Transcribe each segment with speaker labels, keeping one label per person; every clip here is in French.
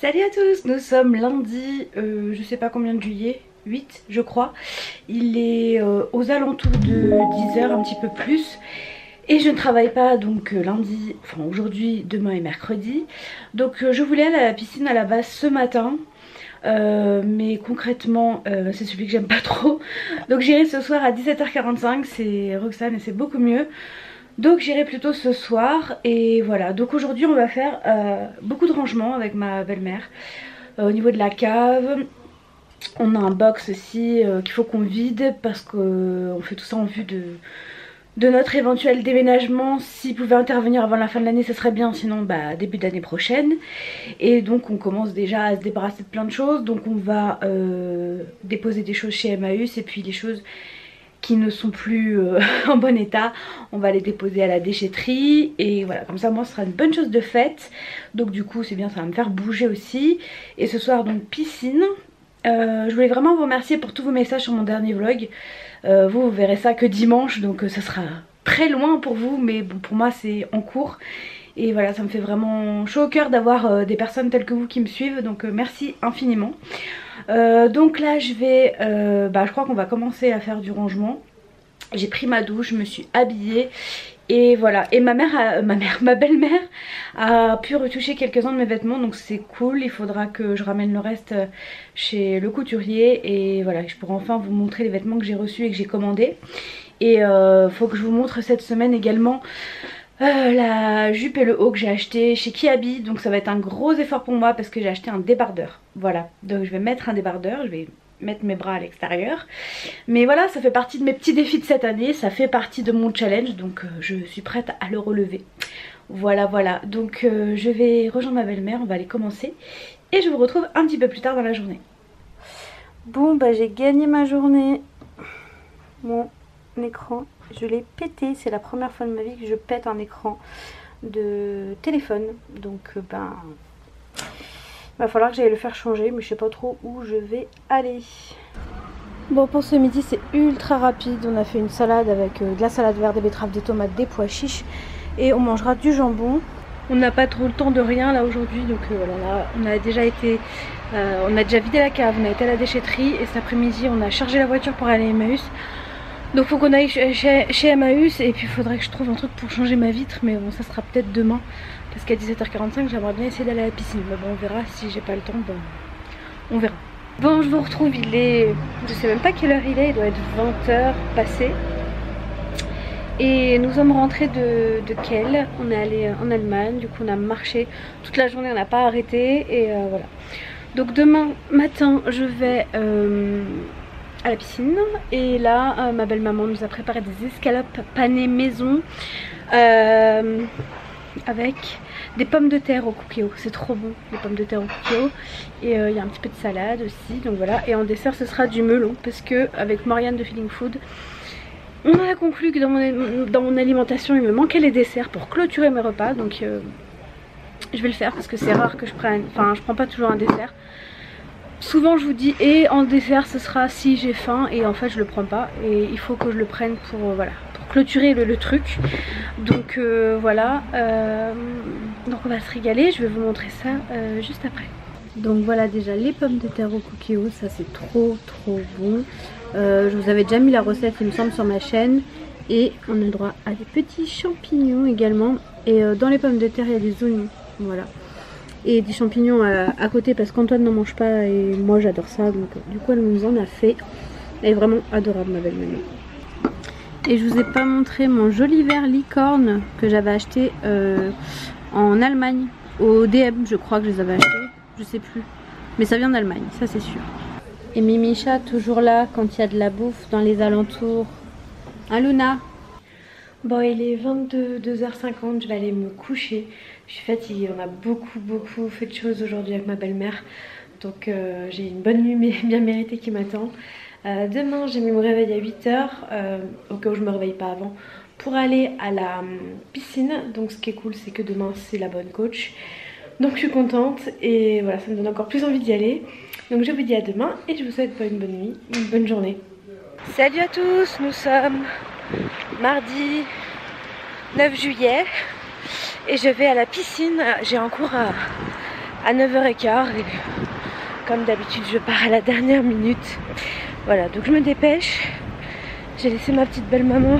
Speaker 1: Salut à tous, nous sommes lundi, je sais pas combien de juillet, 8 je crois. Il est aux alentours de 10 h, un petit peu plus. Et je ne travaille pas donc lundi, enfin aujourd'hui, demain et mercredi. Donc je voulais aller à la piscine à la base ce matin. Mais concrètement c'est celui que j'aime pas trop. Donc j'irai ce soir à 17h45, c'est Roxane et c'est beaucoup mieux. Donc j'irai plutôt ce soir et voilà. Donc aujourd'hui on va faire beaucoup de rangements avec ma belle-mère au niveau de la cave. On a un box aussi qu'il faut qu'on vide parce qu'on fait tout ça en vue de notre éventuel déménagement. S'il pouvait intervenir avant la fin de l'année ce serait bien, sinon bah début d'année prochaine. Et donc on commence déjà à se débarrasser de plein de choses. Donc on va déposer des choses chez Emmaüs et puis les choses qui ne sont plus en bon état, on va les déposer à la déchetterie et voilà, comme ça moi ce sera une bonne chose de faite. Donc du coup c'est bien, ça va me faire bouger aussi. Et ce soir donc piscine. Je voulais vraiment vous remercier pour tous vos messages sur mon dernier vlog. Vous verrez ça que dimanche, donc ça sera très loin pour vous, mais bon pour moi c'est en cours. Et voilà, ça me fait vraiment chaud au cœur d'avoir des personnes telles que vous qui me suivent, donc merci infiniment. Donc là je vais, je crois qu'on va commencer à faire du rangement. J'ai pris ma douche, je me suis habillée et voilà. Et ma belle-mère a pu retoucher quelques-uns de mes vêtements, donc c'est cool. Il faudra que je ramène le reste chez le couturier et voilà, je pourrai enfin vous montrer les vêtements que j'ai reçus et que j'ai commandés. Et faut que je vous montre cette semaine également la jupe et le haut que j'ai acheté chez Kiabi. Donc ça va être un gros effort pour moi parce que j'ai acheté un débardeur. Voilà, donc je vais mettre un débardeur, je vais mettre mes bras à l'extérieur. Mais voilà, ça fait partie de mes petits défis de cette année, ça fait partie de mon challenge, donc je suis prête à le relever. Voilà, voilà, donc je vais rejoindre ma belle-mère, on va aller commencer. Et je vous retrouve un petit peu plus tard dans la journée. Bon bah j'ai gagné ma journée. Mon écran, je l'ai pété, c'est la première fois de ma vie que je pète un écran de téléphone. Donc va falloir que j'aille le faire changer, mais je sais pas trop où je vais aller. Bon, pour ce midi c'est ultra rapide. On a fait une salade avec de la salade verte, des betteraves, des tomates, des pois chiches et on mangera du jambon. On n'a pas trop le temps de rien là aujourd'hui, donc voilà, on a déjà été on a déjà vidé la cave, on a été à la déchetterie et cet après-midi on a chargé la voiture pour aller à Emmaüs. Donc faut qu'on aille chez Emmaüs et puis il faudrait que je trouve un truc pour changer ma vitre, mais bon ça sera peut-être demain parce qu'à 17h45 j'aimerais bien essayer d'aller à la piscine, mais bon on verra, si j'ai pas le temps, bon, on verra. Bon je vous retrouve, il est, je sais même pas quelle heure il doit être 20h passé. Et nous sommes rentrés de Kiel, on est allé en Allemagne, du coup on a marché toute la journée, on n'a pas arrêté et voilà. Donc demain matin je vais à la piscine et là ma belle maman nous a préparé des escalopes panées maison avec des pommes de terre au cookéo. C'est trop bon les pommes de terre au cookéo et il y a un petit peu de salade aussi, donc voilà. Et en dessert ce sera du melon parce que avec Morgane de Feeling Food on a conclu que dans mon alimentation il me manquait les desserts pour clôturer mes repas, donc je vais le faire parce que c'est rare que je prenne, enfin je prends pas toujours un dessert. Souvent je vous dis et en dessert ce sera si j'ai faim et en fait je le prends pas et il faut que je le prenne pour voilà, pour clôturer le truc. Donc voilà, donc on va se régaler, je vais vous montrer ça juste après. Donc voilà déjà les pommes de terre au cookéo, ça c'est trop bon. Je vous avais déjà mis la recette il me semble sur ma chaîne. Et on a le droit à des petits champignons également. Et dans les pommes de terre il y a des oignons, voilà. Et des champignons à côté parce qu'Antoine n'en mange pas et moi j'adore ça, donc du coup elle nous en a fait. Elle est vraiment adorable ma belle maman. Et je vous ai pas montré mon joli verre licorne que j'avais acheté en Allemagne, au DM je crois que je les avais achetés, je sais plus, mais ça vient d'Allemagne, ça c'est sûr. Et Mimicha toujours là quand il y a de la bouffe dans les alentours. Hein Luna? Bon il est 22h50, je vais aller me coucher. Je suis fatiguée, on a beaucoup fait de choses aujourd'hui avec ma belle-mère. Donc j'ai une bonne nuit bien méritée qui m'attend. Demain j'ai mis mon réveil à 8h, au cas où je me réveille pas avant, pour aller à la piscine. Donc ce qui est cool c'est que demain c'est la bonne coach. Donc je suis contente et voilà, ça me donne encore plus envie d'y aller. Donc je vous dis à demain et je vous souhaite une bonne nuit, une bonne journée. Salut à tous, nous sommes mardi 9 juillet et je vais à la piscine. J'ai un cours à à 9h15 et comme d'habitude je pars à la dernière minute. Voilà, donc je me dépêche. J'ai laissé ma petite belle maman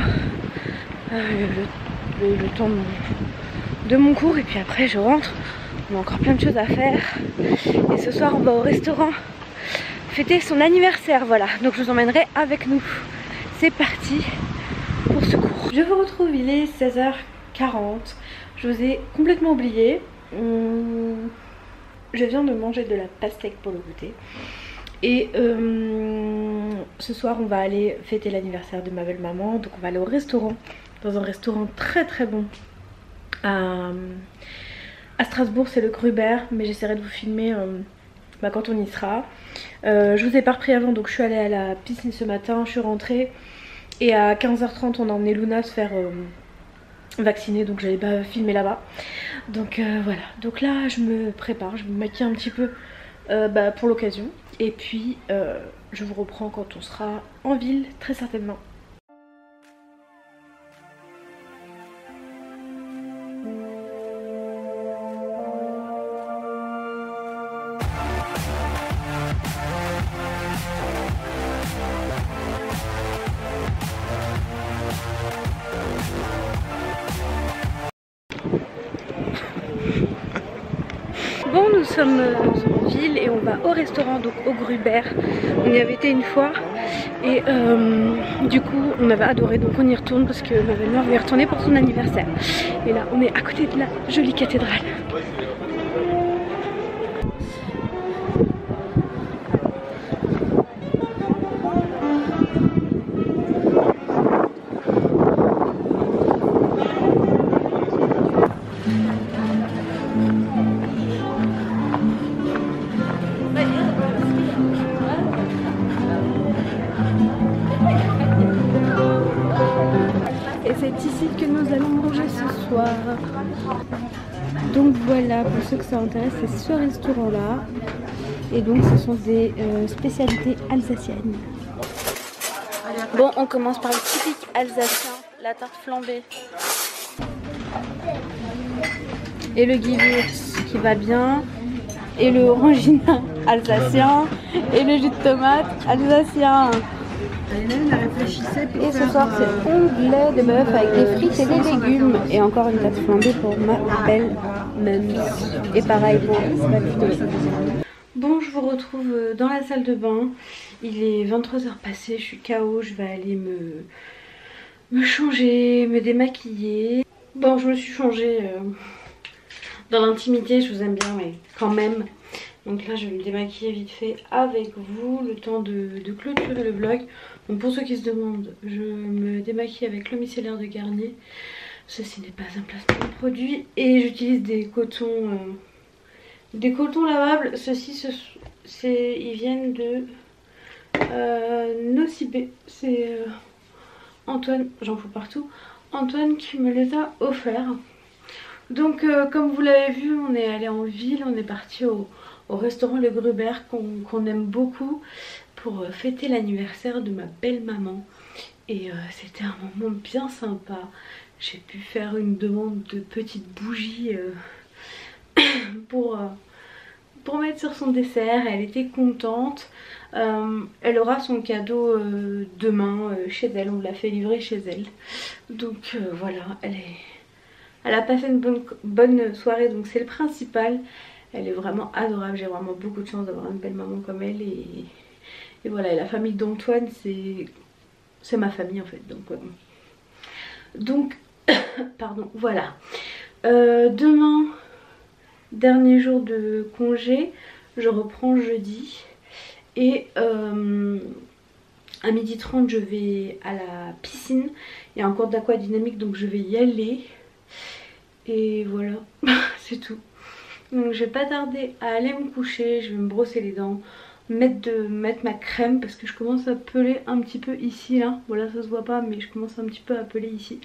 Speaker 1: le temps de mon cours et puis après je rentre. On a encore plein de choses à faire et ce soir on va au restaurant fêter son anniversaire. Voilà, donc je vous emmènerai avec nous. C'est parti pour ce cours. Je vous retrouve, il est 16h40. Je vous ai complètement oublié. Je viens de manger de la pastèque pour le goûter. Et ce soir on va aller fêter l'anniversaire de ma belle maman. Donc on va aller au restaurant, dans un restaurant très très bon à Strasbourg, c'est le Gruber. Mais j'essaierai de vous filmer quand on y sera. Je vous ai pas repris avant, donc je suis allée à la piscine ce matin, je suis rentrée. Et à 15h30 on a emmené Luna se faire vacciner, donc j'allais pas filmer là-bas. Donc voilà, donc là je me prépare, je me maquille un petit peu pour l'occasion. Et puis je vous reprends quand on sera en ville, très certainement. Bon, nous sommes en ville et on va au restaurant, donc au Gruber. On y avait été une fois et du coup on avait adoré, donc on y retourne parce que ma belle-mère veut y retourner pour son anniversaire. Et là on est à côté de la jolie cathédrale. Et c'est ici que nous allons manger ce soir. Donc voilà, pour ceux que ça intéresse, c'est ce restaurant-là. Et donc ce sont des spécialités alsaciennes. Bon, on commence par le typique alsacien, la tarte flambée. Et le Gewürz qui va bien. Et le orangina alsacien. Et le jus de tomate alsacien. Et ce soir c'est onglet de bœuf avec des frites et des légumes. Et encore une tarte flambée pour ma belle mamie. Et pareil pour ma petite. Bon, je vous retrouve dans la salle de bain. Il est 23h passé, je suis KO, je vais aller me changer, me démaquiller. Bon, je me suis changée dans l'intimité, je vous aime bien, mais quand même. Donc là je vais me démaquiller vite fait avec vous, le temps de clôturer le vlog. Donc pour ceux qui se demandent, je me démaquille avec le micellaire de Garnier. Ceci n'est pas un placement de produit. Et j'utilise des cotons lavables. Ceux-ci, ils viennent de Nocibé. C'est Antoine, j'en fous partout, Antoine qui me les a offerts. Donc comme vous l'avez vu, on est allé en ville, on est parti au restaurant Le Gruber qu'on aime beaucoup pour fêter l'anniversaire de ma belle maman. Et c'était un moment bien sympa. J'ai pu faire une demande de petites bougies pour mettre sur son dessert. Elle était contente. Elle aura son cadeau demain chez elle, on l'a fait livrer chez elle. Donc voilà, elle a passé une bonne soirée, donc c'est le principal. Elle est vraiment adorable, j'ai vraiment beaucoup de chance d'avoir une belle maman comme elle. Et voilà, et la famille d'Antoine, c'est ma famille en fait. Donc pardon, voilà. Demain, dernier jour de congé, je reprends jeudi. Et à 12h30 je vais à la piscine. Il y a un cours d'aquadynamique, donc je vais y aller. Et voilà, c'est tout. Donc je vais pas tarder à aller me coucher, je vais me brosser les dents, mettre ma crème parce que je commence à peler un petit peu ici là. Voilà, ça se voit pas mais je commence un petit peu à peler ici.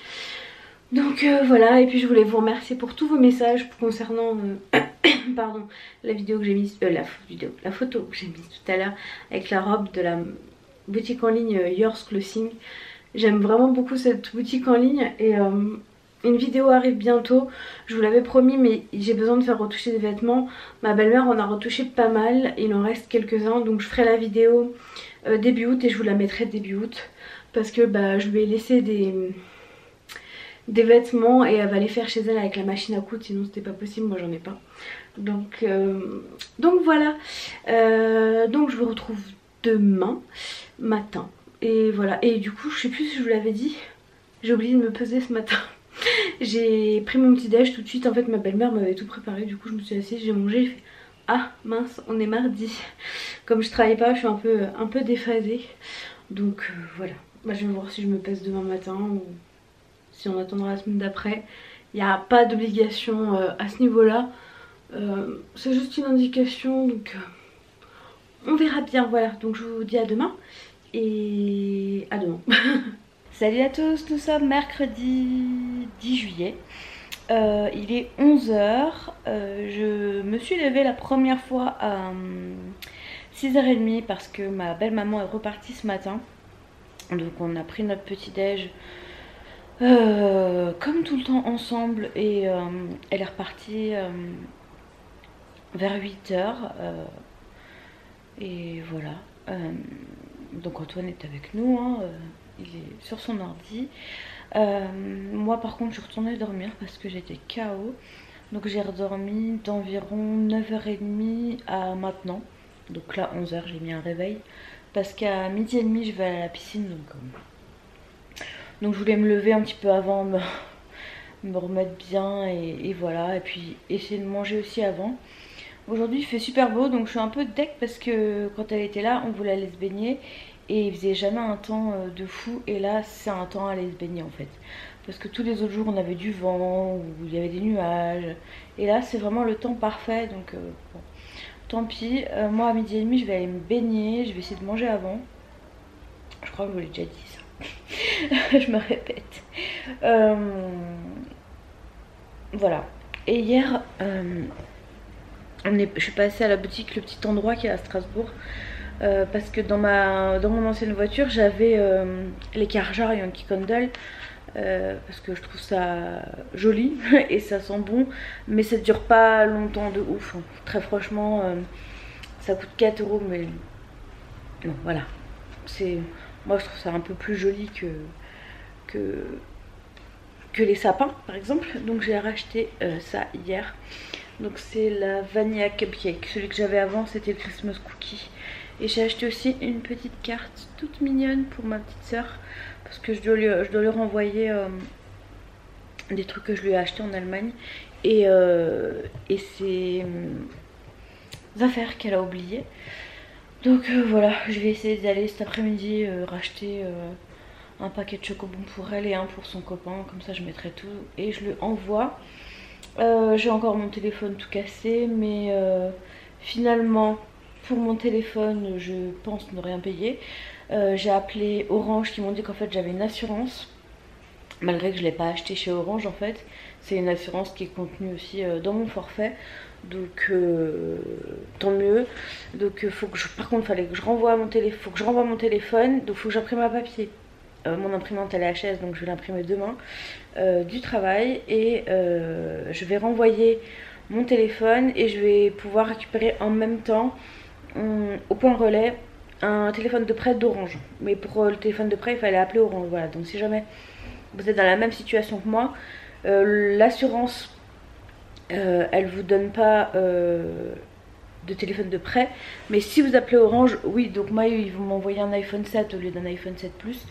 Speaker 1: Donc voilà, et puis je voulais vous remercier pour tous vos messages concernant pardon, la vidéo que j'ai mise, la photo que j'ai mise tout à l'heure avec la robe de la boutique en ligne Yours Clothing. J'aime vraiment beaucoup cette boutique en ligne et Une vidéo arrive bientôt, je vous l'avais promis, mais j'ai besoin de faire retoucher des vêtements. Ma belle-mère en a retouché pas mal, il en reste quelques-uns, donc je ferai la vidéo début août et je vous la mettrai début août. Parce que bah, je lui ai laissé des vêtements et elle va les faire chez elle avec la machine à coudre, sinon c'était pas possible, moi j'en ai pas. Donc voilà, donc je vous retrouve demain matin. Et voilà, et du coup je sais plus si je vous l'avais dit, j'ai oublié de me peser ce matin. J'ai pris mon petit déj tout de suite, en fait ma belle-mère m'avait tout préparé, du coup je me suis assise, j'ai mangé, j'ai fait ah mince on est mardi. Comme je travaille pas je suis un peu déphasée. Donc voilà, bah, je vais voir si je me pèse demain matin ou si on attendra la semaine d'après. Il n'y a pas d'obligation à ce niveau là, c'est juste une indication, donc on verra bien. Voilà, donc je vous dis à demain et à demain. Salut à tous, nous sommes mercredi 10 juillet. Il est 11 h. Je me suis levée la première fois à 6 h 30 parce que ma belle maman est repartie ce matin. Donc on a pris notre petit déj comme tout le temps ensemble et elle est repartie vers 8 h. Et voilà. Donc Antoine est avec nous, hein, il est sur son ordi. Moi par contre je suis retournée dormir parce que j'étais KO. Donc j'ai redormi d'environ 9 h 30 à maintenant. Donc là 11 h j'ai mis un réveil. Parce qu'à 12h30 je vais aller à la piscine. Donc je voulais me lever un petit peu avant, me remettre bien et voilà. Et puis essayer de manger aussi avant. Aujourd'hui il fait super beau, donc je suis un peu deck parce que quand elle était là on voulait aller se baigner et il faisait jamais un temps de fou, et là c'est un temps à aller se baigner en fait. Parce que tous les autres jours on avait du vent ou il y avait des nuages, et là c'est vraiment le temps parfait, donc bon, tant pis. Moi à 12h30 je vais aller me baigner, je vais essayer de manger avant. Je crois que je vous l'ai déjà dit ça. Je me répète. Voilà. Et hier je suis passée à la boutique Le Petit Endroit qui est à Strasbourg, parce que dans mon ancienne voiture j'avais les Karjar Yankee Candle, parce que je trouve ça joli et ça sent bon, mais ça dure pas longtemps de ouf, hein. Très franchement ça coûte 4 €, mais non voilà, moi je trouve ça un peu plus joli que les sapins par exemple. Donc j'ai racheté ça hier. Donc c'est la Vanilla Cupcake. Celui que j'avais avant c'était le Christmas Cookie. Et j'ai acheté aussi une petite carte toute mignonne pour ma petite soeur, parce que je dois lui renvoyer des trucs que je lui ai acheté en Allemagne. Et c'est des affaires qu'elle a oubliées. Donc voilà, je vais essayer d'aller cet après-midi racheter un paquet de chocobons pour elle et un pour son copain. Comme ça je mettrai tout et je le envoie. J'ai encore mon téléphone tout cassé, mais finalement pour mon téléphone je pense ne rien payer. J'ai appelé Orange qui m'ont dit qu'en fait j'avais une assurance, malgré que je ne l'ai pas acheté chez Orange en fait. C'est une assurance qui est contenue aussi dans mon forfait, donc tant mieux. Donc faut que par contre fallait que je renvoie mon téléphone, donc faut que j'imprime un papier. Mon imprimante elle est HS, donc je vais l'imprimer demain du travail, et je vais renvoyer mon téléphone et je vais pouvoir récupérer en même temps au point relais un téléphone de prêt d'Orange. Mais pour le téléphone de prêt il fallait appeler Orange. Voilà, donc si jamais vous êtes dans la même situation que moi, l'assurance elle vous donne pas de téléphone de prêt, mais si vous appelez Orange, oui. Donc moi ils vont m'envoyer un iPhone 7 au lieu d'un iPhone 7 Plus.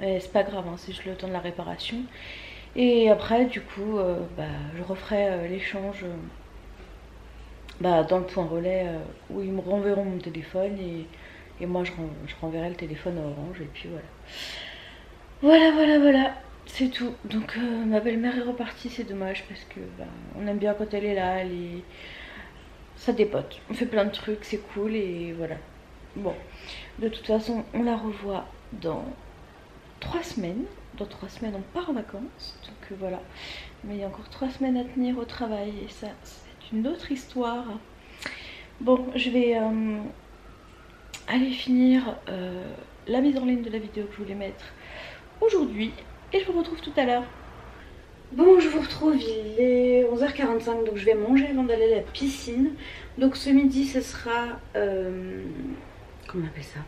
Speaker 1: C'est pas grave, hein, c'est juste le temps de la réparation. Et après du coup je referai l'échange dans le point relais où ils me renverront mon téléphone, et moi je renverrai le téléphone à Orange, et puis voilà, c'est tout. Donc ma belle-mère est repartie, c'est dommage parce que on aime bien quand elle est là, ça dépote, on fait plein de trucs, c'est cool, et voilà. Bon, de toute façon on la revoit dans 3 semaines. Dans 3 semaines on part en vacances, donc voilà. Mais il y a encore 3 semaines à tenir au travail, et ça c'est une autre histoire. Bon, je vais aller finir la mise en ligne de la vidéo que je voulais mettre aujourd'hui, et je vous retrouve tout à l'heure. Bon, je vous retrouve, il est 11h45, donc je vais manger avant d'aller à la piscine. Donc ce midi ce sera, comment on appelle ça?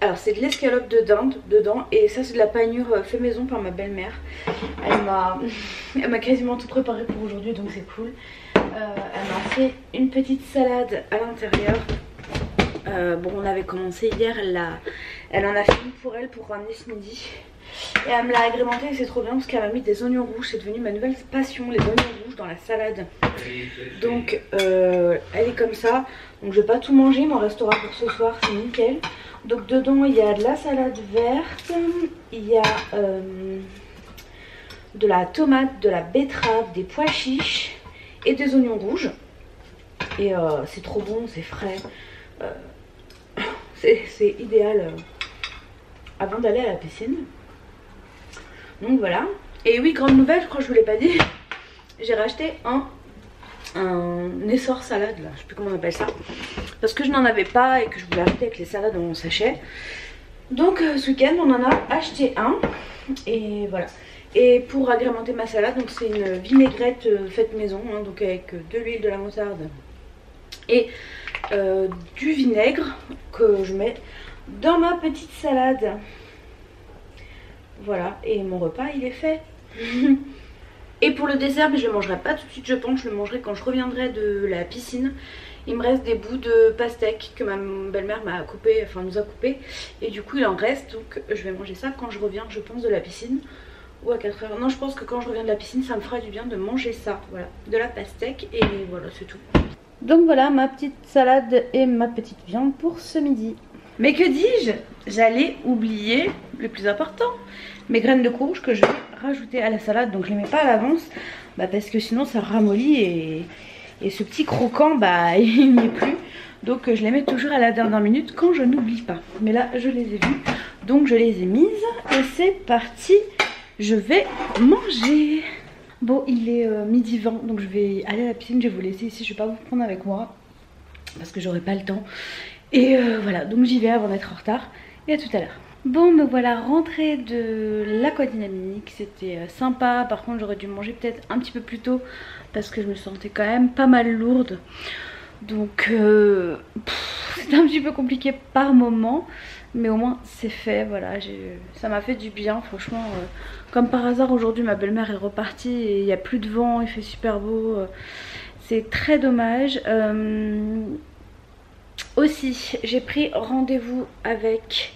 Speaker 1: Alors c'est de l'escalope de dinde dedans, et ça c'est de la panure fait maison par ma belle-mère. Elle m'a quasiment tout préparé pour aujourd'hui, donc c'est cool. Elle m'a fait une petite salade à l'intérieur. Bon, on avait commencé hier, elle en a fait une pour elle pour ramener ce midi. Et elle me l'a agrémenté et c'est trop bien parce qu'elle m'a mis des oignons rouges. C'est devenu ma nouvelle passion, les oignons rouges dans la salade. Donc elle est comme ça. Donc je vais pas tout manger, il m'en restera pour ce soir, c'est nickel. Donc dedans il y a de la salade verte, il y a de la tomate, de la betterave, des pois chiches et des oignons rouges. Et c'est trop bon, c'est frais. C'est idéal avant d'aller à la piscine. Donc voilà. Et oui, grande nouvelle, je crois que je vous l'ai pas dit. J'ai racheté un essor salade là, je sais plus comment on appelle ça. Parce que je n'en avais pas et que je voulais arrêter avec les salades dans mon sachet. Donc ce week-end on en a acheté un. Et voilà. Et pour agrémenter ma salade, donc c'est une vinaigrette faite maison, hein, donc avec de l'huile, de la moutarde et du vinaigre que je mets dans ma petite salade. Voilà, et mon repas il est fait. Et pour le dessert, mais je le mangerai pas tout de suite je pense, je le mangerai quand je reviendrai de la piscine. Il me reste des bouts de pastèque que ma belle-mère m'a coupé, enfin nous a coupé. Et du coup il en reste, donc je vais manger ça quand je reviens je pense de la piscine. Ou à 4h. Non, je pense que quand je reviens de la piscine ça me fera du bien de manger ça, voilà, de la pastèque et voilà c'est tout. Donc voilà ma petite salade et ma petite viande pour ce midi. Mais que dis-je? J'allais oublier le plus important, mes graines de courge que je vais rajouter à la salade. Donc je les mets pas à l'avance parce que sinon ça ramollit et ce petit croquant il n'y est plus. Donc je les mets toujours à la dernière minute quand je n'oublie pas. Mais là je les ai vues, donc je les ai mises et c'est parti, je vais manger. Bon, il est midi 20, donc je vais aller à la piscine, je vais vous laisser ici, je vais pas vous prendre avec moi parce que j'aurai pas le temps. Et voilà, donc j'y vais avant d'être en retard. Et à tout à l'heure. Bon, me voilà rentrée de l'aquadynamique. C'était sympa. Par contre, j'aurais dû manger peut-être un petit peu plus tôt parce que je me sentais quand même pas mal lourde. Donc, c'était un petit peu compliqué par moment. Mais au moins, c'est fait. Voilà, ça m'a fait du bien, franchement. Comme par hasard, aujourd'hui, ma belle-mère est repartie et il n'y a plus de vent. Il fait super beau. C'est très dommage. Aussi, j'ai pris rendez-vous avec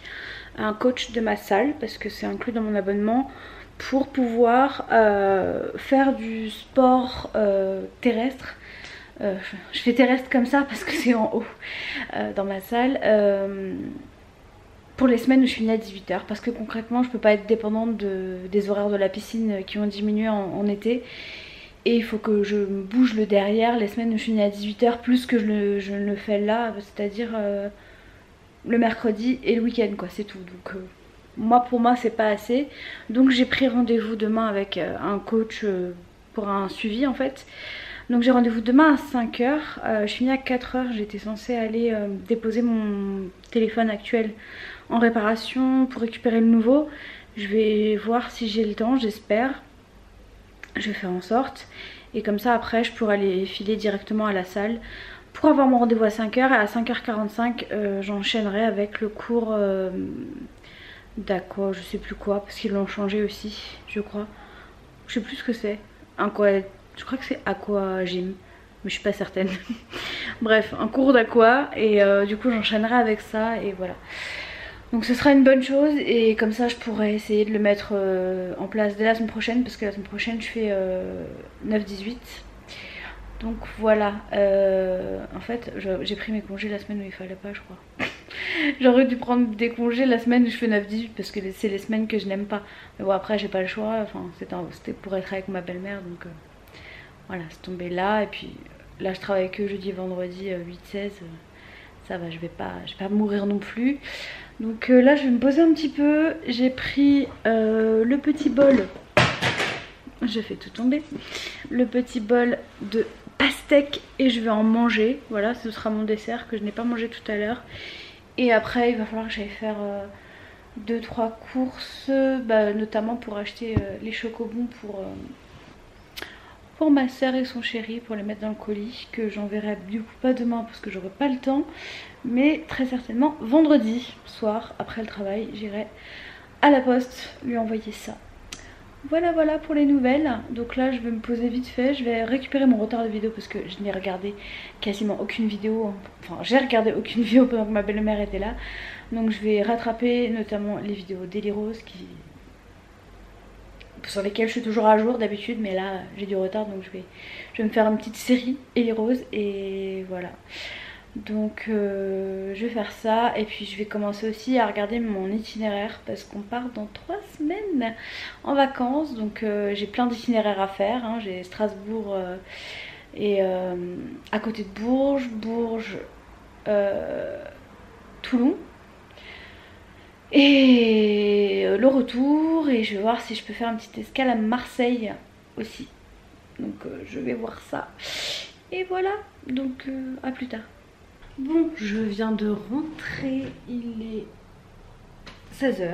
Speaker 1: un coach de ma salle parce que c'est inclus dans mon abonnement pour pouvoir faire du sport terrestre. Je fais terrestre comme ça parce que c'est en haut dans ma salle. Pour les semaines où je finis à 18h parce que concrètement je peux pas être dépendante des horaires de la piscine qui ont diminué en été. Et il faut que je me bouge le derrière les semaines où je finis à 18h plus que je ne le fais là, c'est-à-dire le mercredi et le week-end quoi, c'est tout. Donc pour moi c'est pas assez. Donc j'ai pris rendez-vous demain avec un coach pour un suivi en fait. Donc j'ai rendez-vous demain à 5h, je finis à 4h, j'étais censée aller déposer mon téléphone actuel en réparation pour récupérer le nouveau. Je vais voir si j'ai le temps, j'espère. Je vais faire en sorte et comme ça après je pourrai aller filer directement à la salle pour avoir mon rendez-vous à 5h et à 5h45 j'enchaînerai avec le cours d'aqua, je sais plus quoi parce qu'ils l'ont changé aussi je crois. Je sais plus ce que c'est, je crois que c'est aqua gym mais je suis pas certaine. Bref, un cours d'aqua et du coup j'enchaînerai avec ça et voilà. Donc ce sera une bonne chose et comme ça je pourrais essayer de le mettre en place dès la semaine prochaine parce que la semaine prochaine je fais 9-18. Donc voilà, en fait j'ai pris mes congés la semaine où il fallait pas je crois. J'aurais dû prendre des congés la semaine où je fais 9-18 parce que c'est les semaines que je n'aime pas. Mais bon après j'ai pas le choix, enfin c'était pour être avec ma belle-mère donc voilà c'est tombé là. Et puis là je travaille que jeudi vendredi 8-16. Ça va, je vais pas mourir non plus. Donc là je vais me poser un petit peu. J'ai pris le petit bol. Je fais tout tomber. Le petit bol de pastèque et je vais en manger. Voilà, ce sera mon dessert que je n'ai pas mangé tout à l'heure. Et après il va falloir que j'aille faire 2-3 courses, notamment pour acheter les chocobons pour ma soeur et son chéri, pour les mettre dans le colis, que j'enverrai du coup pas demain parce que j'aurai pas le temps, mais très certainement vendredi soir après le travail j'irai à la poste lui envoyer ça. Voilà pour les nouvelles. Donc là je vais me poser vite fait, je vais récupérer mon retard de vidéo parce que je n'ai regardé quasiment aucune vidéo, enfin j'ai regardé aucune vidéo pendant que ma belle-mère était là, donc je vais rattraper notamment les vidéos d'Eli Rose sur lesquelles je suis toujours à jour d'habitude, mais là j'ai du retard, donc je vais me faire une petite série Eli Rose et voilà. Donc je vais faire ça et puis je vais commencer aussi à regarder mon itinéraire parce qu'on part dans 3 semaines en vacances, donc j'ai plein d'itinéraires à faire, hein. J'ai Strasbourg et à côté de Bourges, Toulon et le retour, et je vais voir si je peux faire une petite escale à Marseille aussi, donc je vais voir ça et voilà, donc à plus tard. Bon, je viens de rentrer, il est 16 h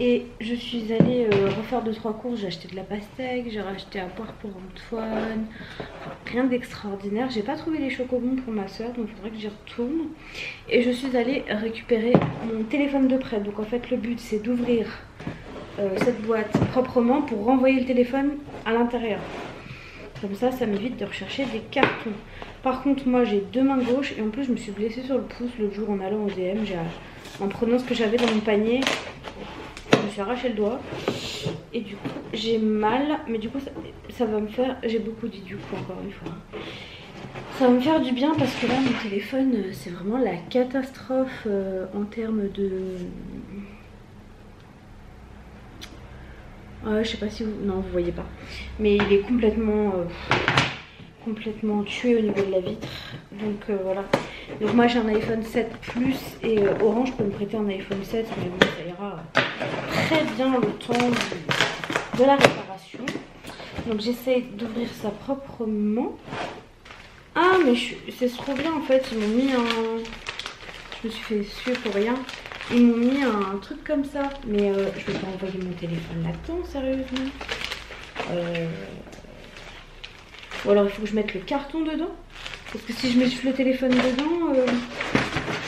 Speaker 1: et je suis allée refaire 2-3 courses. J'ai acheté de la pastèque, j'ai racheté à boire pour Antoine, enfin, rien d'extraordinaire. J'ai pas trouvé les chocobons pour ma soeur, donc il faudrait que j'y retourne. Et je suis allée récupérer mon téléphone de prêt. Donc en fait le but c'est d'ouvrir cette boîte proprement pour renvoyer le téléphone à l'intérieur. Comme ça m'évite de rechercher des cartons. Par contre moi j'ai 2 mains gauches et en plus je me suis blessée sur le pouce l'autre jour en allant au DM. En prenant ce que j'avais dans mon panier, je me suis arraché le doigt et du coup j'ai mal, mais du coup ça va me faire, j'ai beaucoup dit du coup encore une fois, ça va me faire du bien parce que là mon téléphone c'est vraiment la catastrophe en termes de... je sais pas si vous... Non, vous voyez pas. Mais il est complètement tué au niveau de la vitre. Donc voilà. Donc moi j'ai un iPhone 7 Plus et Orange peut me prêter un iPhone 7. Mais bon, ça ira très bien le temps de la réparation. Donc j'essaye d'ouvrir ça proprement. Ah mais c'est trop bien en fait. Ils m'ont mis un... Je me suis fait suer pour rien. Ils m'ont mis un truc comme ça, mais je vais pas envoyer mon téléphone là-dedans, sérieusement. Ou alors il faut que je mette le carton dedans. Parce que si je mets le téléphone dedans, je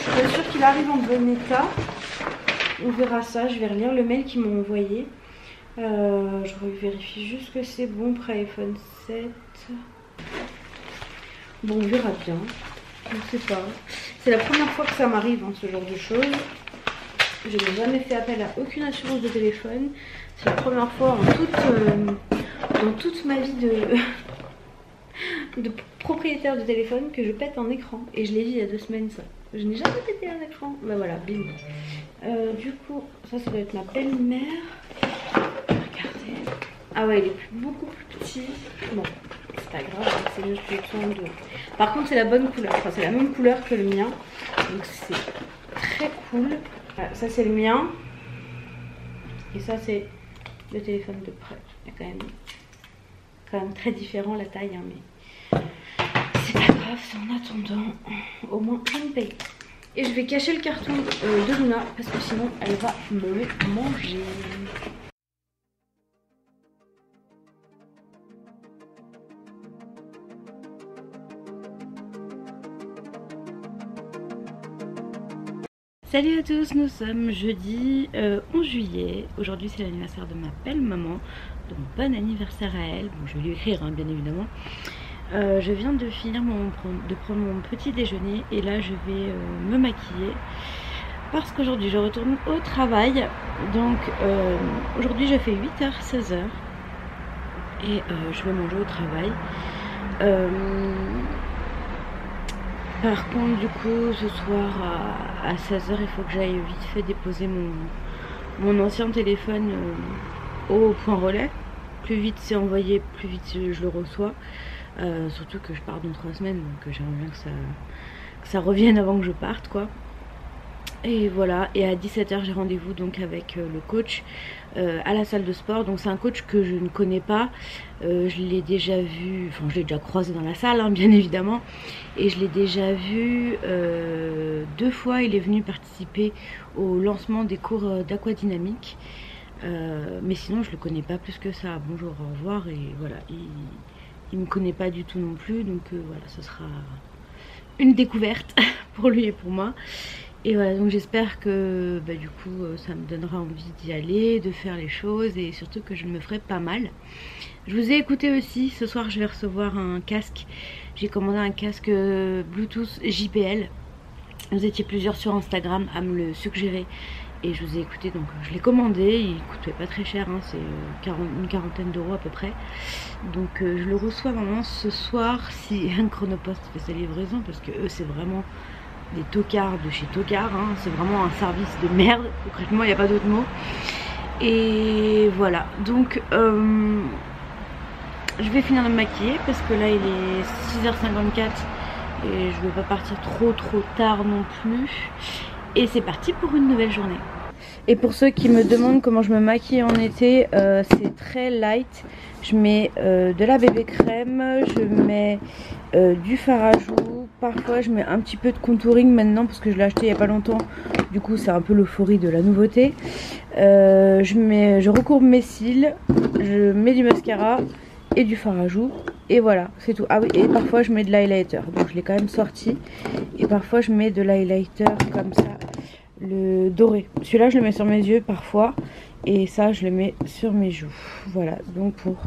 Speaker 1: suis pas sûre qu'il arrive en bon état. On verra ça, je vais relire le mail qu'ils m'ont envoyé. Je vérifie juste que c'est bon pour iPhone 7. Bon, on verra bien. Je ne sais pas. C'est la première fois que ça m'arrive, hein, ce genre de choses. Je n'ai jamais fait appel à aucune assurance de téléphone. C'est la première fois dans toute ma vie de propriétaire de téléphone que je pète un écran. Et je l'ai dit il y a 2 semaines ça. Je n'ai jamais pété un écran. Bah voilà, bim. Du coup, ça doit être ma belle-mère. Regardez. Ah ouais, il est beaucoup plus petit. Bon, c'est pas grave, c'est juste le temps de... Par contre, c'est la bonne couleur. Enfin, c'est la même couleur que le mien. Donc c'est très cool. Voilà, ça c'est le mien. Et ça c'est le téléphone de près. Il y a quand même très différent la taille, hein, mais c'est pas grave, c'est en attendant. Au moins je ne paye pas. Et je vais cacher le carton de Luna parce que sinon elle va me le manger. Salut à tous, nous sommes jeudi 11 juillet. Aujourd'hui c'est l'anniversaire de ma belle maman. Donc bon anniversaire à elle. Bon, je vais lui écrire hein, bien évidemment. Je viens de finir de prendre mon petit déjeuner et là je vais me maquiller parce qu'aujourd'hui je retourne au travail. Donc aujourd'hui je fais 8h 16h et je vais manger au travail. Par contre du coup ce soir à 16h il faut que j'aille vite fait déposer mon ancien téléphone au point relais. Plus vite c'est envoyé, plus vite je le reçois. Surtout que je pars dans 3 semaines, donc j'aimerais bien que ça revienne avant que je parte quoi. Et voilà, et à 17 h j'ai rendez-vous donc avec le coach à la salle de sport. Donc c'est un coach que je ne connais pas, je l'ai déjà vu, enfin je l'ai déjà croisé dans la salle hein, bien évidemment. Et je l'ai déjà vu 2 fois, il est venu participer au lancement des cours d'aquadynamique. Mais sinon je le connais pas plus que ça. Bonjour, au revoir, et voilà, il me connaît pas du tout non plus. Donc voilà, ce sera une découverte pour lui et pour moi. Et voilà, donc j'espère que du coup ça me donnera envie d'y aller, de faire les choses, et surtout que je me ferai pas mal. Je vous ai écouté aussi, ce soir je vais recevoir un casque. J'ai commandé un casque Bluetooth JBL. Vous étiez plusieurs sur Instagram à me le suggérer. Et je vous ai écouté, donc je l'ai commandé. Il coûtait pas très cher, hein, c'est une quarantaine d'euros à peu près. Donc je le reçois normalement ce soir si un Chronopost fait sa livraison, parce que eux c'est vraiment des tocards de chez Tocard, hein. C'est vraiment un service de merde, concrètement il n'y a pas d'autre mot. Et voilà, donc je vais finir de me maquiller parce que là il est 6h54 et je ne veux pas partir trop tard non plus. Et c'est parti pour une nouvelle journée. Et pour ceux qui me demandent comment je me maquille en été, c'est très light. Je mets de la bébé crème, je mets du fard à joues, parfois je mets un petit peu de contouring maintenant parce que je l'ai acheté il n'y a pas longtemps. Du coup c'est un peu l'euphorie de la nouveauté. Je recourbe mes cils, je mets du mascara et du fard à joues. Et voilà, c'est tout. Ah oui, et parfois je mets de l'highlighter, donc je l'ai quand même sorti. Et parfois je mets de l'highlighter comme ça, le doré. Celui-là je le mets sur mes yeux parfois, et ça je le mets sur mes joues. Voilà, donc pour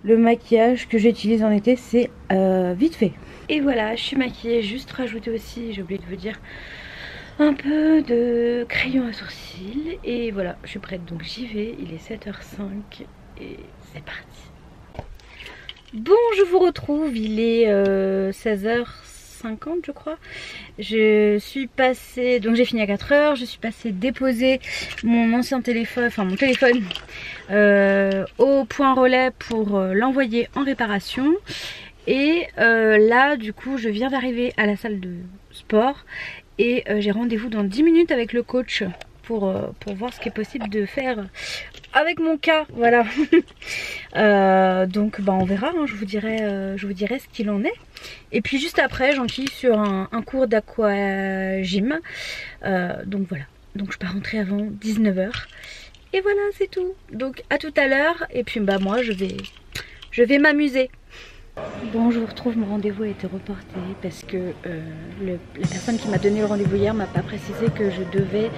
Speaker 1: le maquillage que j'utilise en été, c'est vite fait. Et voilà, je suis maquillée, juste rajouter aussi, j'ai oublié de vous dire, un peu de crayon à sourcils. Et voilà, je suis prête, donc j'y vais. Il est 7h05 et c'est parti. Bon, je vous retrouve, il est 16h50 je crois. Je suis passée, donc j'ai fini à 4 h, je suis passée déposer mon ancien téléphone, enfin mon téléphone au point relais pour l'envoyer en réparation. Et là du coup je viens d'arriver à la salle de sport et j'ai rendez-vous dans 10 minutes avec le coach pour voir ce qui est possible de faire avec mon cas, voilà. Donc on verra, hein, je vous dirai ce qu'il en est. Et puis juste après j'enquille sur un cours d'aquagym, donc voilà, donc je peux rentrer avant 19 h. Et voilà, c'est tout, donc à tout à l'heure. Et puis moi je vais m'amuser. Bon, je vous retrouve, mon rendez-vous a été reporté parce que la personne qui m'a donné le rendez-vous hier m'a pas précisé que je devais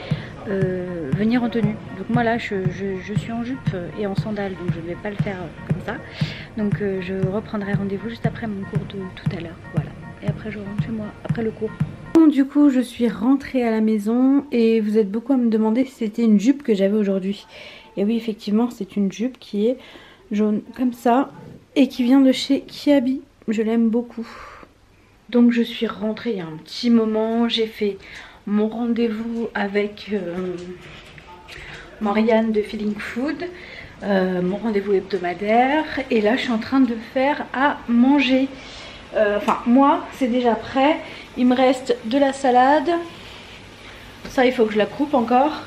Speaker 1: venir en tenue. Donc moi là je suis en jupe et en sandales, donc je ne vais pas le faire comme ça. Donc je reprendrai rendez-vous juste après mon cours de tout à l'heure, voilà. Et après je rentre chez moi, après le cours. Bon, du coup je suis rentrée à la maison et vous êtes beaucoup à me demander si c'était une jupe que j'avais aujourd'hui. Et oui, effectivement c'est une jupe qui est jaune comme ça et qui vient de chez Kiabi. Je l'aime beaucoup. Donc je suis rentrée il y a un petit moment. J'ai fait mon rendez-vous avec Marianne de Feeling Food, mon rendez-vous hebdomadaire. Et là je suis en train de faire à manger. Enfin moi c'est déjà prêt. Il me reste de la salade. Ça il faut que je la coupe encore.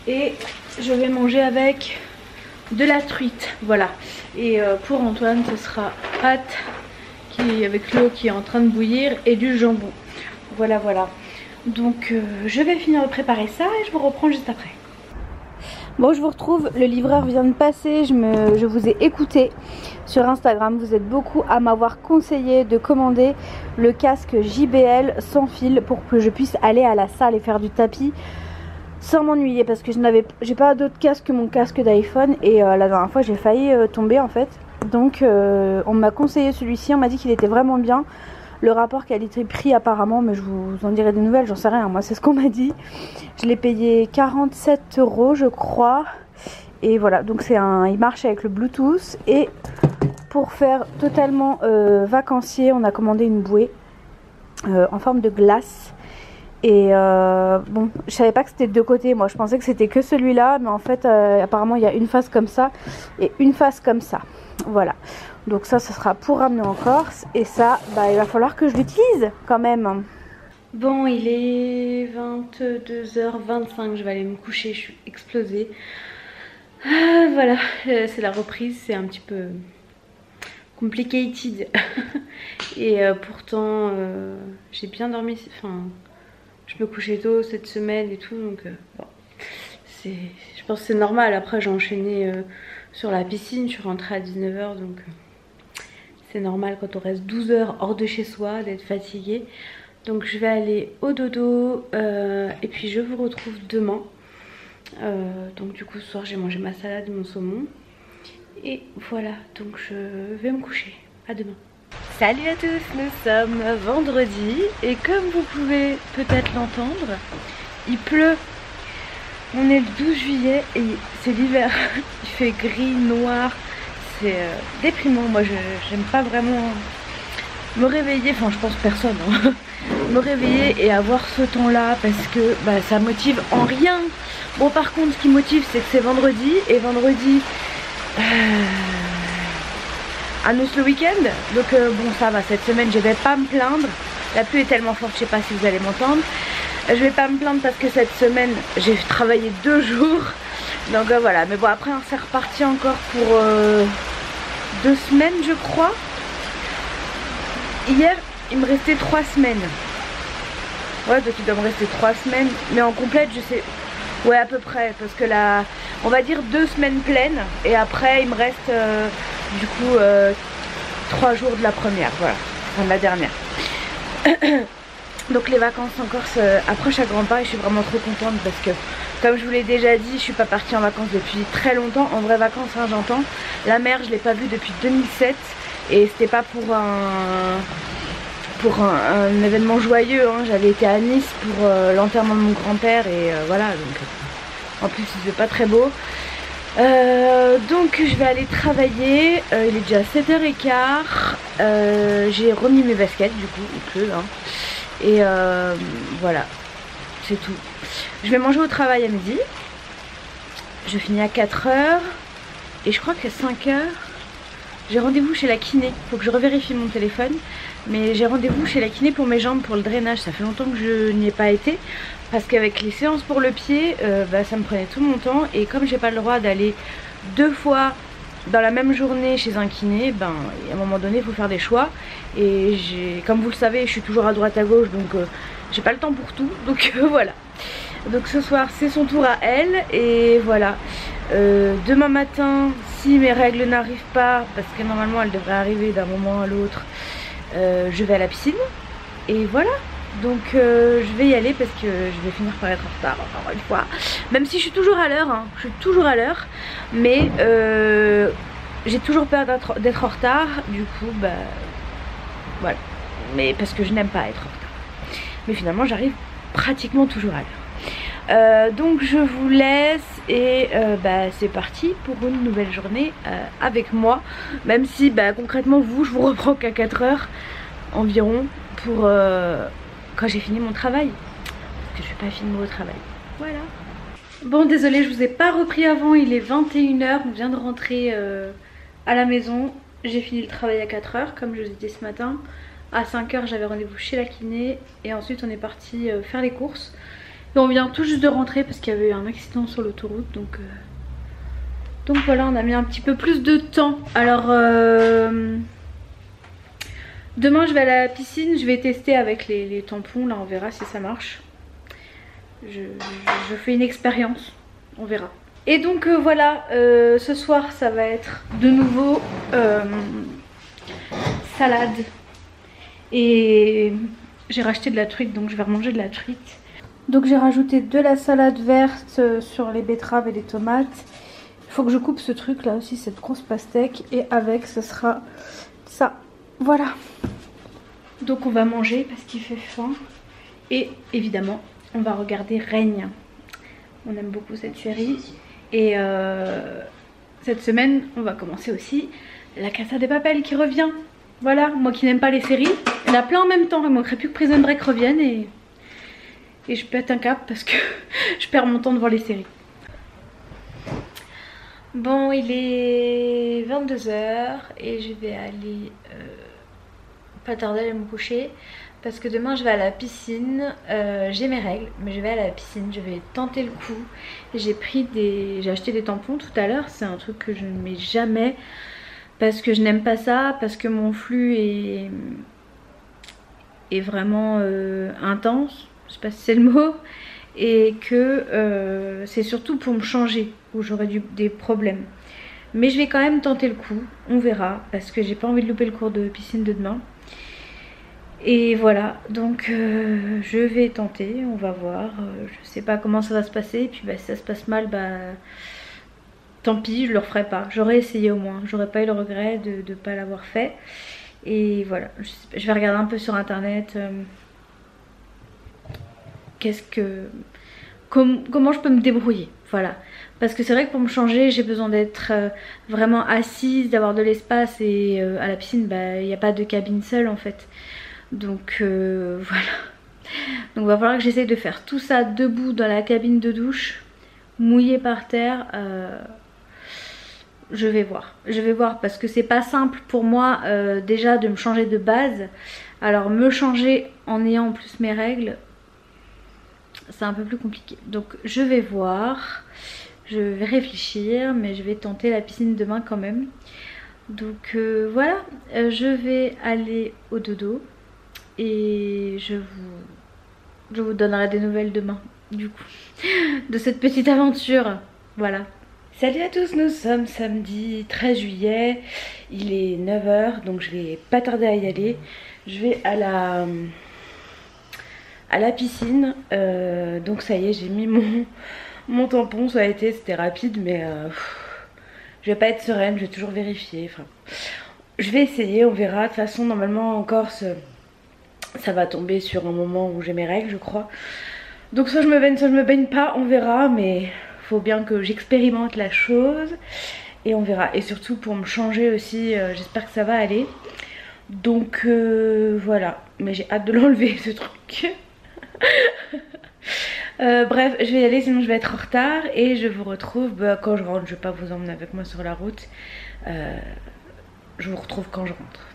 Speaker 1: Et je vais manger avec de la truite, voilà. Et pour Antoine ce sera pâte avec l'eau qui est en train de bouillir et du jambon, voilà. Donc je vais finir de préparer ça et je vous reprends juste après. Bon, je vous retrouve, le livreur vient de passer, je vous ai écouté sur Instagram. Vous êtes beaucoup à m'avoir conseillé de commander le casque JBL sans fil pour que je puisse aller à la salle et faire du tapis sans m'ennuyer, parce que j'ai pas d'autre casque que mon casque d'iPhone. Et la dernière fois j'ai failli tomber en fait. Donc on m'a conseillé celui-ci, on m'a dit qu'il était vraiment bien. Le rapport qualité-prix apparemment, mais je vous en dirai des nouvelles, j'en sais rien, moi c'est ce qu'on m'a dit. Je l'ai payé 47 € je crois. Et voilà, donc il marche avec le Bluetooth. Et pour faire totalement vacancier, on a commandé une bouée en forme de glace. Et bon, je savais pas que c'était de deux côtés, moi je pensais que c'était que celui-là, mais en fait apparemment il y a une face comme ça et une face comme ça, voilà. Donc ça ce sera pour ramener en Corse, et ça il va falloir que je l'utilise quand même. Bon, il est 22h25, je vais aller me coucher, je suis explosée. Ah, voilà, c'est la reprise, c'est un petit peu complicated. Et pourtant, j'ai bien dormi, enfin, je me couchais tôt cette semaine et tout, donc bon, je pense que c'est normal. Après, j'ai enchaîné sur la piscine, je suis rentrée à 19h, donc c'est normal quand on reste 12 heures hors de chez soi d'être fatigué. Donc je vais aller au dodo et puis je vous retrouve demain. Donc du coup ce soir j'ai mangé ma salade et mon saumon. Et voilà, donc je vais me coucher. À demain. Salut à tous, nous sommes vendredi et comme vous pouvez peut-être l'entendre, il pleut. On est le 12 juillet et c'est l'hiver. Il fait gris, noir, c'est déprimant. Moi j'aime pas vraiment me réveiller, enfin je pense personne, hein. Me réveiller et avoir ce temps là parce que bah, ça motive en rien. Bon par contre ce qui motive c'est que c'est vendredi et vendredi annonce le week-end, donc bon ça va, cette semaine je vais pas me plaindre. La pluie est tellement forte, je sais pas si vous allez m'entendre. Je vais pas me plaindre parce que cette semaine j'ai travaillé 2 jours, donc voilà. Mais bon après c'est reparti encore pour 2 semaines je crois. Hier il me restait 3 semaines. Ouais, donc il doit me rester 3 semaines. Mais en complète, je sais. Ouais, à peu près. Parce que là, on va dire 2 semaines pleines. Et après, il me reste du coup 3 jours de la première. Voilà. Enfin, de la dernière. Donc les vacances encore approchent à grands pas. Et je suis vraiment trop contente parce que, comme je vous l'ai déjà dit, je suis pas partie en vacances depuis très longtemps. En vraies vacances, hein, j'entends. La mer, je l'ai pas vue depuis 2007. Et c'était pas pour un événement joyeux, hein. J'avais été à Nice pour l'enterrement de mon grand-père et voilà, donc en plus il faisait pas très beau. Donc je vais aller travailler, il est déjà 7h15, j'ai remis mes baskets du coup, il pleut hein. Et voilà, c'est tout. Je vais manger au travail à midi, je finis à 4h et je crois qu'à 5h j'ai rendez-vous chez la kiné. Faut que je revérifie mon téléphone. Mais j'ai rendez-vous chez la kiné pour mes jambes, pour le drainage. Ça fait longtemps que je n'y ai pas été. Parce qu'avec les séances pour le pied, bah, ça me prenait tout mon temps. Et comme j'ai pas le droit d'aller 2 fois dans la même journée chez un kiné, ben, à un moment donné il faut faire des choix. Et comme vous le savez, je suis toujours à droite à gauche. Donc j'ai pas le temps pour tout. Donc voilà. Donc ce soir c'est son tour à elle. Et voilà. Demain matin, si mes règles n'arrivent pas, parce que normalement elles devraient arriver d'un moment à l'autre, je vais à la piscine. Et voilà. Donc je vais y aller parce que je vais finir par être en retard encore une fois. Même si je suis toujours à l'heure, hein, je suis toujours à l'heure. Mais j'ai toujours peur d'être en retard. Du coup, bah voilà. Mais parce que je n'aime pas être en retard. Mais finalement j'arrive pratiquement toujours à l'heure. Donc je vous laisse et bah, c'est parti pour une nouvelle journée avec moi. Même si bah, concrètement vous, je vous reprends qu'à 4h environ pour quand j'ai fini mon travail. Parce que je vais pas filmer au travail. Voilà. Bon désolé, je vous ai pas repris avant, il est 21h, on vient de rentrer à la maison. J'ai fini le travail à 4h comme je vous ai dit ce matin. À 5h j'avais rendez-vous chez la kiné et ensuite on est parti faire les courses. Et on vient tout juste de rentrer parce qu'il y avait eu un accident sur l'autoroute, donc voilà, on a mis un petit peu plus de temps. Alors demain je vais à la piscine, je vais tester avec les tampons, là on verra si ça marche. Je fais une expérience, on verra. Et donc voilà, ce soir ça va être de nouveau salade. Et j'ai racheté de la truite, donc je vais remanger de la truite. Donc j'ai rajouté de la salade verte sur les betteraves et les tomates. Il faut que je coupe ce truc là aussi, cette grosse pastèque. Et avec ce sera ça. Voilà. Donc on va manger parce qu'il fait faim. Et évidemment on va regarder Règne. On aime beaucoup cette série. Et cette semaine on va commencer aussi La Casa de Papel qui revient. Voilà, moi qui n'aime pas les séries. Il y en a plein en même temps. Il manquerait plus que Prison Break revienne et je pète un cap parce que je perds mon temps devant les séries. Bon, il est 22h et je vais aller pas tarder à aller me coucher
Speaker 2: parce que demain je vais à la piscine. J'ai mes règles, mais je vais à la piscine, je vais tenter le coup. J'ai acheté des tampons tout à l'heure, c'est un truc que je ne mets jamais parce que je n'aime pas ça, parce que mon flux est vraiment intense, je sais pas si c'est le mot, et que c'est surtout pour me changer où j'aurais des problèmes. Mais je vais quand même tenter le coup, on verra, parce que j'ai pas envie de louper le cours de piscine de demain. Et voilà, donc je vais tenter, on va voir. Je sais pas comment ça va se passer, et puis bah, si ça se passe mal, bah tant pis, je le referai pas. J'aurais essayé au moins, j'aurais pas eu le regret de ne pas l'avoir fait. Et voilà, je vais regarder un peu sur internet comment je peux me débrouiller, voilà. Parce que c'est vrai que pour me changer, j'ai besoin d'être vraiment assise, d'avoir de l'espace, et à la piscine, bah, il n'y a pas de cabine seule en fait. Donc voilà. Donc il va falloir que j'essaye de faire tout ça debout dans la cabine de douche, mouillée par terre. Je vais voir parce que c'est pas simple pour moi déjà de me changer de base. Alors me changer en ayant en plus mes règles, c'est un peu plus compliqué. Donc je vais voir, je vais réfléchir, mais je vais tenter la piscine demain quand même. Donc voilà, je vais aller au dodo et je vous donnerai des nouvelles demain du coup de cette petite aventure. Voilà. Salut à tous, nous sommes samedi 13 juillet, il est 9 h, donc je vais pas tarder à y aller. Je vais à la piscine, donc ça y est, j'ai mis mon tampon, ça a été, c'était rapide, mais je vais pas être sereine, je vais toujours vérifier. Enfin, je vais essayer, on verra. De toute façon, normalement en Corse, ça va tomber sur un moment où j'ai mes règles, je crois. Donc soit je me baigne pas, on verra, mais faut bien que j'expérimente la chose et on verra. Et surtout pour me changer aussi, j'espère que ça va aller. Donc voilà, mais j'ai hâte de l'enlever ce truc. Bref, je vais y aller sinon je vais être en retard et je vous retrouve quand je rentre. Je vais pas vous emmener avec moi sur la route. Je vous retrouve quand je rentre.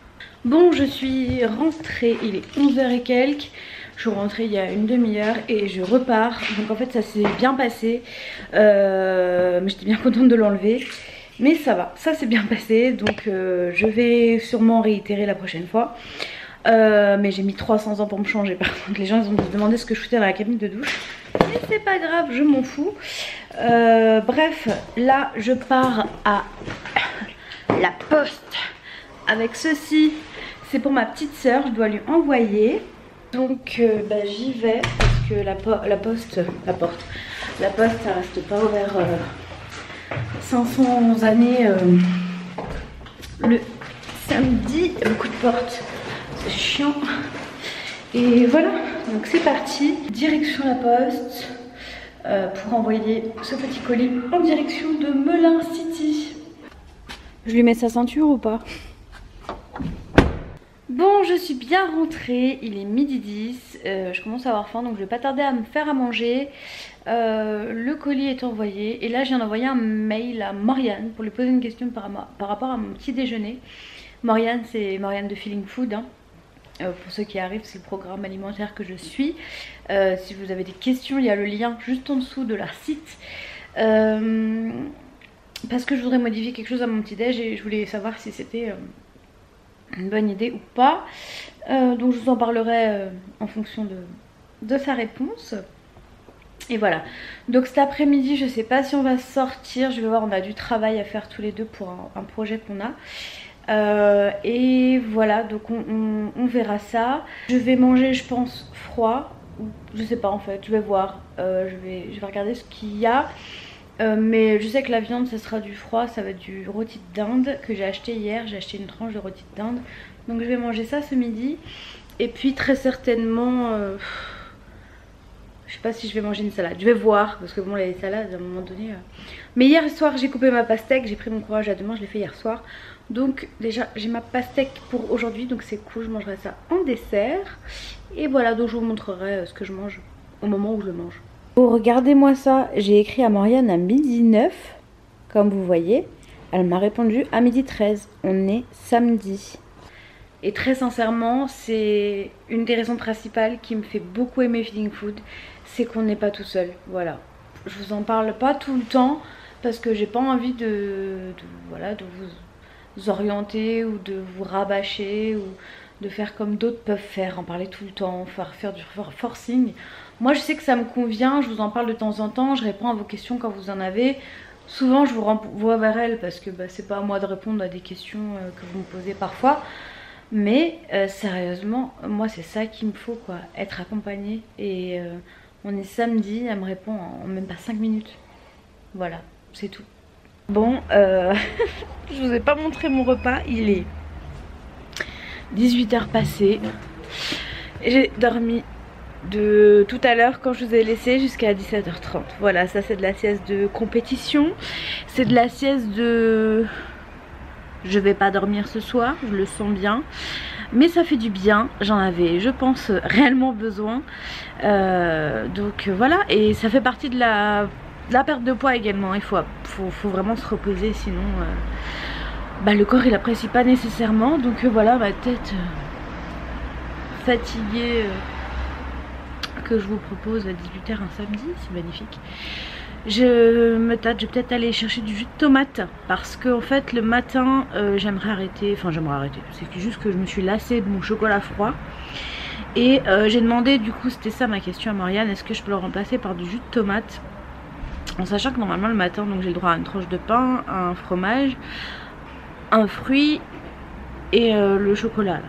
Speaker 2: Bon, je suis rentrée, il est 11 h et quelques. Je suis rentrée il y a une demi-heure et je repars. Donc en fait ça s'est bien passé. Mais j'étais bien contente de l'enlever. Mais ça va, ça s'est bien passé. Donc je vais sûrement réitérer la prochaine fois. Mais j'ai mis 300 ans pour me changer. Par contre les gens ils ont demandé ce que je foutais dans la cabine de douche. Mais c'est pas grave, je m'en fous. Bref, là je pars à la poste avec ceci. C'est pour ma petite soeur, je dois lui envoyer. Donc bah, j'y vais parce que la poste ça reste pas ouvert 500 années le samedi. Beaucoup de portes, c'est chiant. Et voilà, donc c'est parti, direction la poste pour envoyer ce petit colis en direction de Melun City. Je lui mets sa ceinture ou pas? Bon, je suis bien rentrée, il est midi 10, je commence à avoir faim donc je vais pas tarder à me faire à manger. Le colis est envoyé et là je viens d'envoyer un mail à Morgane pour lui poser une question par rapport à mon petit déjeuner. Morgane, c'est Morgane de Feeling Food, hein. Pour ceux qui arrivent, c'est le programme alimentaire que je suis. Si vous avez des questions, il y a le lien juste en dessous de leur site. Parce que je voudrais modifier quelque chose à mon petit déj et je voulais savoir si c'était une bonne idée ou pas. Donc je vous en parlerai en fonction de sa réponse. Et voilà, donc cet après-midi je sais pas si on va sortir, je vais voir, on a du travail à faire tous les deux pour un projet qu'on a. Et voilà, donc on verra ça. Je vais manger je pense froid, je sais pas en fait, je vais voir, je vais regarder ce qu'il y a. Mais je sais que la viande ça sera du froid, ça va être du rôti de dinde que j'ai acheté hier, j'ai acheté une tranche de rôti de dinde. Donc je vais manger ça ce midi. Et puis très certainement, je sais pas si je vais manger une salade, je vais voir. Parce que bon les salades à un moment donné... Mais hier soir j'ai coupé ma pastèque, j'ai pris mon courage à deux mains, je l'ai fait hier soir. Donc déjà j'ai ma pastèque pour aujourd'hui, donc c'est cool, je mangerai ça en dessert. Et voilà, donc je vous montrerai ce que je mange au moment où je le mange. Oh, regardez-moi ça, j'ai écrit à Morgane à midi 9, comme vous voyez. Elle m'a répondu à midi 13, on est samedi. Et très sincèrement, c'est une des raisons principales qui me fait beaucoup aimer Feeling Food, c'est qu'on n'est pas tout seul. Voilà. Je vous en parle pas tout le temps parce que j'ai pas envie voilà, de vous orienter ou de vous rabâcher ou de faire comme d'autres peuvent faire, en parler tout le temps, faire du forcing. Moi je sais que ça me convient, je vous en parle de temps en temps, je réponds à vos questions quand vous en avez. Souvent je vous renvoie vers elle parce que c'est pas à moi de répondre à des questions que vous me posez parfois. Mais sérieusement, moi c'est ça qu'il me faut quoi, être accompagnée. Et on est samedi, elle me répond en même pas 5 minutes. Voilà, c'est tout. Bon, je vous ai pas montré mon repas, il est 18h passées. J'ai dormi de tout à l'heure quand je vous ai laissé jusqu'à 17h30. Voilà, ça c'est de la sieste de compétition. C'est de la sieste de... Je vais pas dormir ce soir, je le sens bien. Mais ça fait du bien, j'en avais, je pense, réellement besoin. Donc voilà, et ça fait partie de la perte de poids également. Il faut vraiment se reposer, sinon le corps il apprécie pas nécessairement. Donc voilà, ma tête fatiguée que je vous propose à 18h un samedi, c'est magnifique. Je me tâte, je vais peut-être aller chercher du jus de tomate parce que en fait le matin j'aimerais arrêter, c'est juste que je me suis lassée de mon chocolat froid et j'ai demandé, du coup c'était ça ma question à Marianne, est-ce que je peux le remplacer par du jus de tomate, en sachant que normalement le matin donc j'ai le droit à une tranche de pain, un fromage, un fruit et le chocolat là.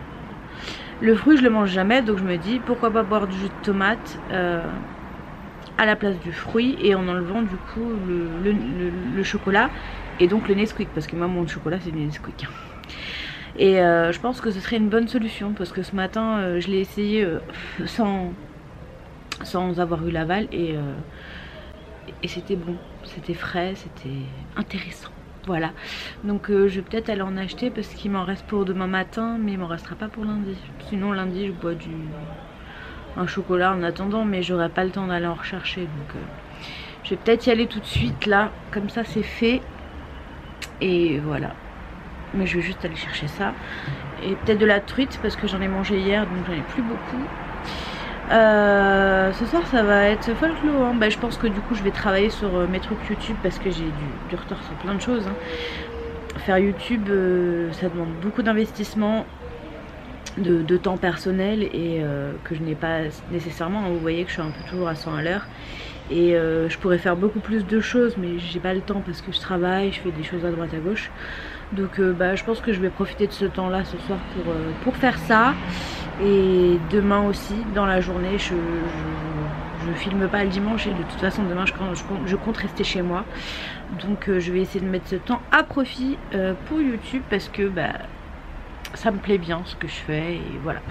Speaker 2: Le fruit je le mange jamais, donc je me dis pourquoi pas boire du jus de tomate à la place du fruit et en enlevant du coup le chocolat et donc le Nesquik, parce que moi mon chocolat c'est du Nesquik. Et je pense que ce serait une bonne solution parce que ce matin je l'ai essayé sans avoir eu l'aval et c'était bon, c'était frais, c'était intéressant. Voilà, donc je vais peut-être aller en acheter parce qu'il m'en reste pour demain matin, mais il m'en restera pas pour lundi. Sinon lundi je bois un chocolat en attendant, mais j'aurai pas le temps d'aller en rechercher, donc je vais peut-être y aller tout de suite là, comme ça c'est fait. Et voilà, mais je vais juste aller chercher ça et peut-être de la truite parce que j'en ai mangé hier, donc j'en ai plus beaucoup. Ce soir ça va être folklore hein. Je pense que du coup je vais travailler sur mes trucs YouTube parce que j'ai du retard sur plein de choses hein. Faire YouTube ça demande beaucoup d'investissement, de temps personnel et que je n'ai pas nécessairement. Vous voyez que je suis un peu toujours à 100 à l'heure et je pourrais faire beaucoup plus de choses, mais j'ai pas le temps parce que je travaille, je fais des choses à droite à gauche. Donc je pense que je vais profiter de ce temps là ce soir pour faire ça. Et demain aussi dans la journée je filme pas le dimanche et de toute façon demain je compte rester chez moi. Donc je vais essayer de mettre ce temps à profit pour YouTube parce que ça me plaît bien ce que je fais et voilà.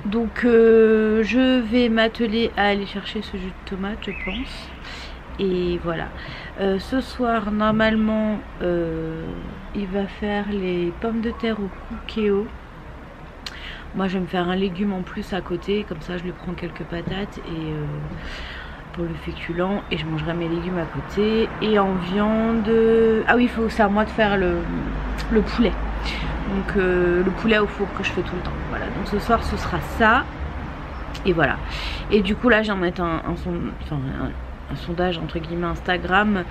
Speaker 2: Donc je vais m'atteler à aller chercher ce jus de tomate je pense. Et voilà, ce soir normalement il va faire les pommes de terre au cookéo. Moi je vais me faire un légume en plus à côté, comme ça je lui prends quelques patates et pour le féculent, et je mangerai mes légumes à côté. Et en viande, ah oui, c'est à moi de faire le poulet. Donc le poulet au four que je fais tout le temps. Voilà, donc ce soir ce sera ça. Et voilà. Et du coup là j'ai en mettre un sondage entre guillemets Instagram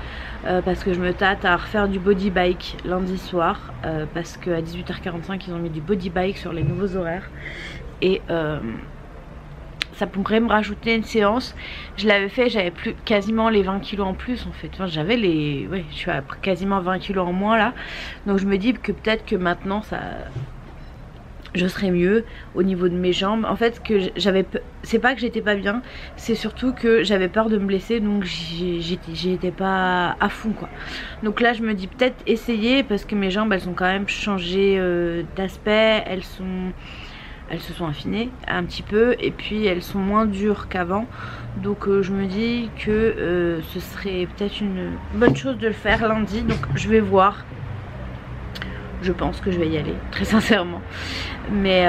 Speaker 2: parce que je me tâte à refaire du body bike lundi soir parce qu'à 18h45 ils ont mis du body bike sur les nouveaux horaires et ça pourrait me rajouter une séance. Je l'avais fait, j'avais plus quasiment les 20 kilos en plus en fait. Enfin, j'avais je suis à quasiment 20 kilos en moins là, donc je me dis que peut-être que maintenant je serais mieux au niveau de mes jambes. En fait, c'est pas que j'étais pas bien, c'est surtout que j'avais peur de me blesser, donc j'étais pas à fond quoi. Donc là je me dis peut-être essayer parce que mes jambes elles ont quand même changé d'aspect, elles se sont affinées un petit peu et puis elles sont moins dures qu'avant. Donc je me dis que ce serait peut-être une bonne chose de le faire lundi, donc je vais voir. Je pense que je vais y aller, très sincèrement. Mais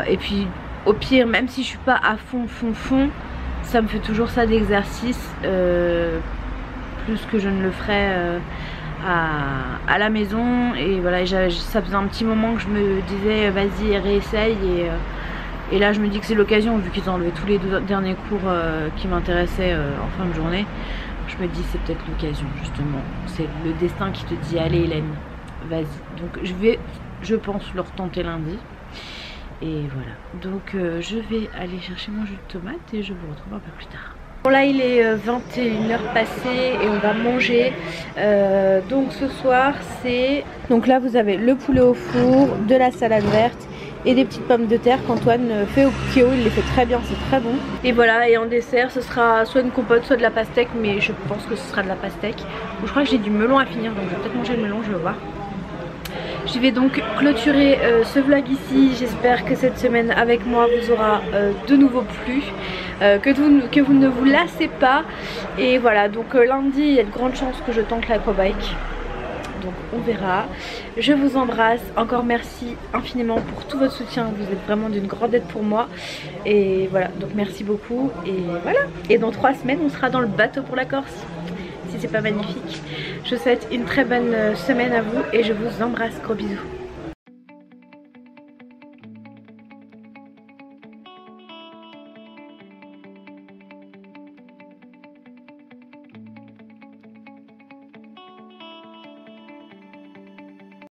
Speaker 2: et puis au pire, même si je suis pas à fond, ça me fait toujours ça d'exercice. Plus que je ne le ferais à la maison. Et voilà, ça faisait un petit moment que je me disais vas-y réessaye, et là je me dis que c'est l'occasion, vu qu'ils ont enlevé tous les derniers cours qui m'intéressaient en fin de journée. Je me dis c'est peut-être l'occasion justement, c'est le destin qui te dit allez Hélène, vas-y. Donc je vais, je pense, le retenter lundi. Et voilà, donc je vais aller chercher mon jus de tomate et je vous retrouve un peu plus tard. Bon là il est 21h passé et on va manger. Donc ce soir c'est... Donc là vous avez le poulet au four, de la salade verte et des petites pommes de terre qu'Antoine fait au Kyo. Il les fait très bien, c'est très bon. Et voilà, et en dessert ce sera soit une compote soit de la pastèque, mais je pense que ce sera de la pastèque. Donc, je crois que j'ai du melon à finir, donc je vais peut-être manger le melon, je vais voir. Je vais donc clôturer ce vlog ici. J'espère que cette semaine avec moi vous aura de nouveau plu, que vous ne vous lassez pas. Et voilà, donc lundi il y a de grandes chances que je tente l'aquabike. Donc on verra. Je vous embrasse. Encore merci infiniment pour tout votre soutien. Vous êtes vraiment d'une grande aide pour moi. Et voilà, donc merci beaucoup. Et voilà. Et dans 3 semaines on sera dans le bateau pour la Corse. Si c'est pas magnifique. Je vous souhaite une très bonne semaine à vous et je vous embrasse. Gros bisous.